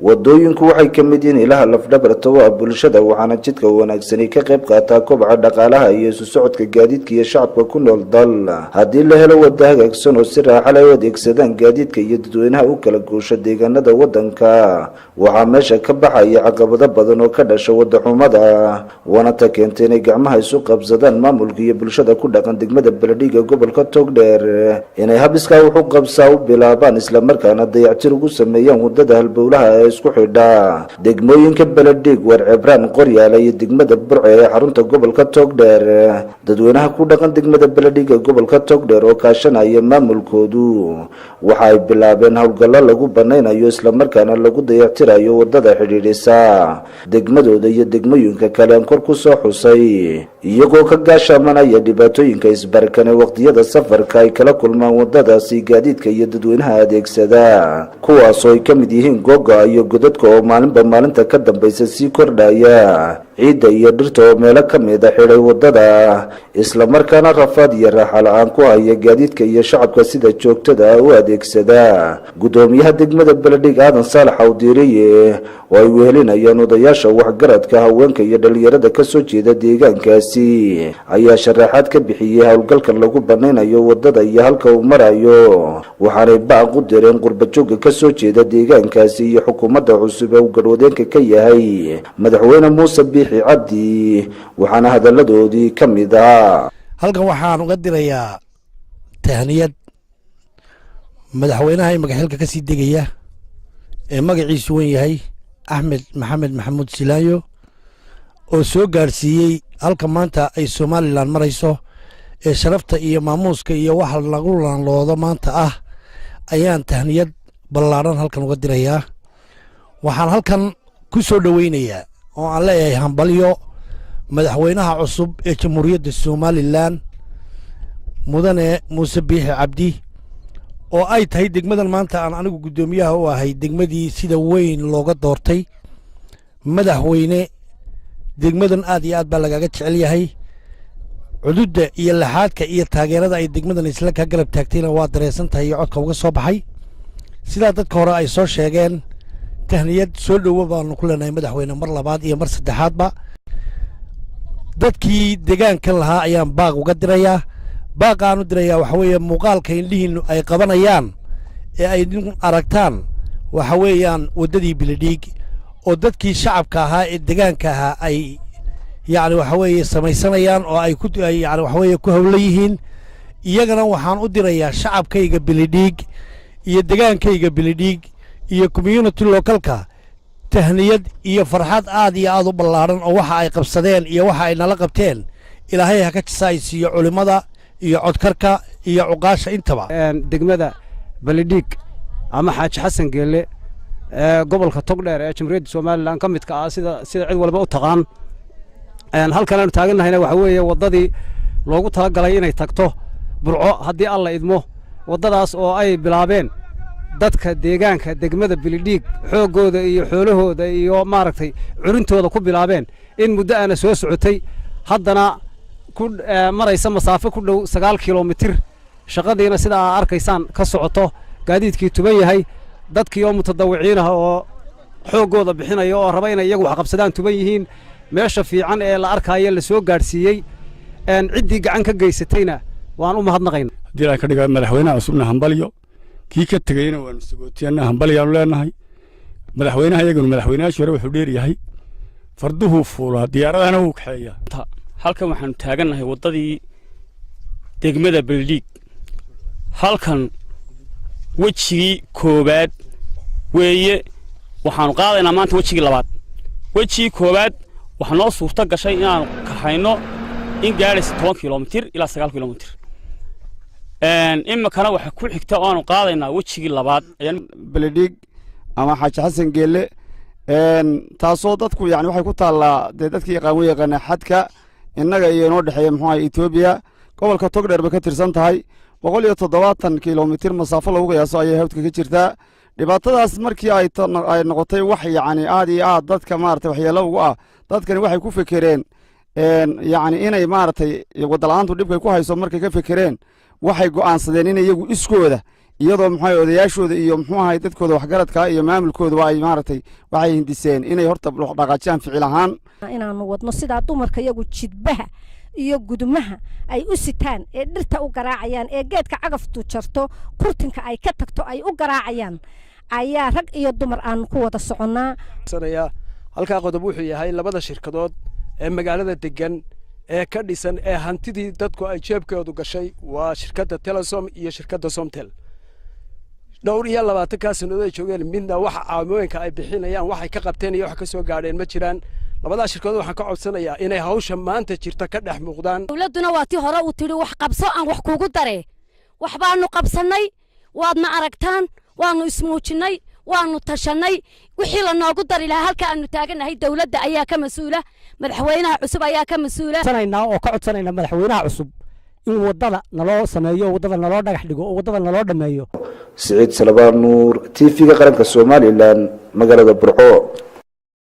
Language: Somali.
wadooyinku waxay ka mid yihiin ilaha lafdhabarta oo bulshada waxaana jidka wanaagsani ka qayb qaataa kobaca dhaqaalaha iyo isu socodka gaadiidka iyo shacabka ku nool dal. haddii la helo wada hagaagsan oo si raaxo leh u adeegsadaan gaadiidka iyo dadweynaha u kala guusha deegaanada wadanka, waxaa meesha ka baxaya caqabado badan oo ka dhasha wada xumada, waana ta keentay inay gacmaha isu qabsadaan maamulka iyo bulshada ku dhaqan degmada Beledhig gobolka Togdheer inay habiskaa wuxuu qabsaa u bilaabaan isla markaana dayactir ugu sameeyaan wadada halbowlaha isku xidha degmooyinka Beledhig, Warcebraan, Qoryaale iyo degmada Burco ee xarunta gobolka Togdheer. dadweynaha ku dhaqan degmada Beledhig gobolka Togdheer oo kaashanaya maamulkoodu waxa ay bilaabeen hawlgallo lagu banaynayo isla markaana lagu dayactirayo wadada xidhiidhisa degmadooda iyo degmooyinka kale aan kor ku soo xusay, iyagoo ka gaashamanaya dhibaatooyinka isbarkan ee waqtiyada safarka ay kala kulmaan wadadaasi gaadiidka iyo dadweynaha adeegsada, kuwaasoo ay ka mid yihiin googa iyo godadka oo maalinba maalinta ka dambaysa sii kordhaya, ciidda iyo dhirta oo meelo ka mid a xidhay wadada, isla markaana rafaad iyo raaxo la-aan ku haya gaadiidka iyo shacabka sida joogtada u adeegsada. gudoomiyaha degmada Beledhig Aadan Saalax Awdiiriye oo ay wehelinayaan odayaasha waxgaradka, haweenka iyo dhalinyarada ka soo jeeda deegaankaasi ayaa sharaxaad ka bixiyay howlgalkan lagu banaynayo wadada iyo halka uu marayo, waxaanay baaq u direen qurbajooga ka soo jeeda deegaankaasi iyo xukuumadda cusub ee uu garwadeenka ka yahay madaxweyne Muuse Biixi Cabdi, waxaana hadaladoodii ka mid ahaa halkan waxaan uga dirayaa tahniyad madaxweynaha imika xilka ka sii degaya ee magaciisu wan yahay Axmed Maxamed Maxamuud Silaayo oo soo gaarsiiyey halka maanta ay Somaliland marayso ee sharafta iyo maamuuska iyo waxa lagu laanloodo maanta ah, ayaan tahniyad ballaaran halkan uga dirayaa. waxaan halkan ku soo dhaweynayaa oo aan leeyahay hambalyo madaxweynaha cusub ee jamhuuriyadda Somaliland mudane Muuse Biixi Cabdi, oo ay tahay degmadan maanta aan anigu gudoomiyaha u ahay degmadii sida weyn looga doortay. madaxweyne degmadan aad iyo aad baa lagaga jecel yahay, cududda iyo laxaadka iyo taageerada ay degmadan isla ka garab taagtayna waa dareensan tahay iyo codka uga soo baxay. sidaa dadka hore ay soo sheegeen, tahniyad soo dhowo baanu ku leenahay madaxweyne mar labaad iyo mar saddexaadba. dadkii deegaankan lahaa ayaan baaq uga dirayaa. baaqaan u dirayaa waxa weeye muuqaalka indhihiinnu ay qabanayaan ee ay aragtaan waxa weeyaan waddadii Beledhig oo dadkii shacabka ahaa ee deegaanka ahaa ay yacni waxa weeye samaysanayaan oo ay yacni waxa weeye ku hawlan yihiin. iyagana waxaan u dirayaa shacabkayga Beledhig iyo deegaankayga Beledhig iyo community localka tahniyad iyo farxad aad iyo aad u ballaaran oo waxa ay qabsadeen iyo waxa ay nala qabteen ilaahay ha ka jisaysiiyo culimada iyo codkarka iyo cuqaasha intaba. degmada Beledhig ama Xaaji Xasan Geelle gobolka Togdheer ee jamhuuriyadda Somaliland ka mid ka ah sida cid walba u taqaan. halkan aanu taaganahayna waxa weeye wadadii loogu talagalay inay tagto Burco haddii alla idmo, wadadaas oo ay bilaabeen dadka deegaanka degmada Beledhig xoogooda iyo xoolahooda iyo maaragtay curintooda ku bilaabeen in muddo aana soo socotay, haddana ku maraysa masaafo ku dhow 9 kilomitir. shaqadiina sida aad arkaysaan ka socoto, gaadiidkii tuban yahay, dadkii oo mutadawiciin ah oo xoogooda bixinaya oo raba inay iyagu wax qabsadaan tuban yihiin. meesha fiican ee la arkayo la soo gaarsiiyey ciddii gacan ka geysatayna waan u mahadnaqaynaa. haddii ay ka dhigaan madaxweynaha cusubna hambalyo, kii ka tegayna waanu sagootiyanna hambalyaanu leenahay. madaxweynaha iyaguna madaxweynayaashii hore wuxuu dheer yahay, farduhuu fuulaa, diyaaradahana wuu kaxeeyaa. halkan waxaanu taagannahay waddadii degmada Beledhig. halkan wejigii koowaad weeye, waxaanu qaadaynaa maanta wejigii labaad. wejigii koowaad waxaa noo suurto gashay inaanu kaxayno in gaadhaysa 10 kilomitir ilaa 9 kilomitir. imikana waxa ku xigta oo aanu qaadaynaa wejigii labaad Beledhig ama Xaaji Xasan Geelle, taasoo dadku yani waxay ku taallaa dee dadkii yaqaana xadka innaga iyo inoo dhexeeya muxuu ahay Ethiopia. gobolka Togdheer bay ka tirsan tahay, 170 kilomitir masaafo lagu qiyaaso ayay hawdka ka jirtaa. dhibaatadaas markii ay noqotay wax yani aad iyo aad dadka maaragtay waxyeello ugu ah, dadkani waxay ku fekereen yani inay maaragtay wadda la'aantu dhibkay ku hayso markay ka fekereen waxay go'aansadeen in iyagu iskooda iyadoo muxuu odayaashooda iyo muxuu ahay dadkooda waxgaradka iyo maamulkooda ay maaragtay waxay hindiseen inay horta dhaqaajiyaan ficil ahaan inaanu wadno sidaa dumarka iyagu jidbaha iyo gudumaha ay u sitaan ee dhirta u garaacayaan ee geedka cagaftu jarto kurtinka ay ka tagto ay u garaacayaan ayaa rag iyo dumar aan ku wada soconnaa halkaa qodob wuxuu yahay labada shirkadood ee magaalada degan ee ka dhisan ee hantidii dadku ay jeebkoodu gashay waa shirkadda Telesom iyo shirkadda Somtel dhowr iyo 20 sanadood ay joogeen midna waxa caawimooyinka ay bixinayaan waxay ka qabteen iyo wax ka soo gaadheen ma jiraan labada shirkadood waxaan ka codsanayaa inay hawsha maanta jirta ka dhex muuqdaan dawladuna waa tii hore u tiri wax qabso aan wax kuugu dare wax baanu qabsanay waadna aragtaan waanu ismuujinay waanu tashanay wixii la noogu dari lahaa halka aanu taaganahay dawladda ayaa ka mas'uula madaxweynaha cusub ayaa ka mas'uula sanayna oo ka codsanayna madaxweynaha cusub in wadada naloo sameeyo wadada naloo dhagax dhigo oo wadada naloo dhameeyo سعيد سلبان نور تيفي قرنك الصومالي لان مقالة برعو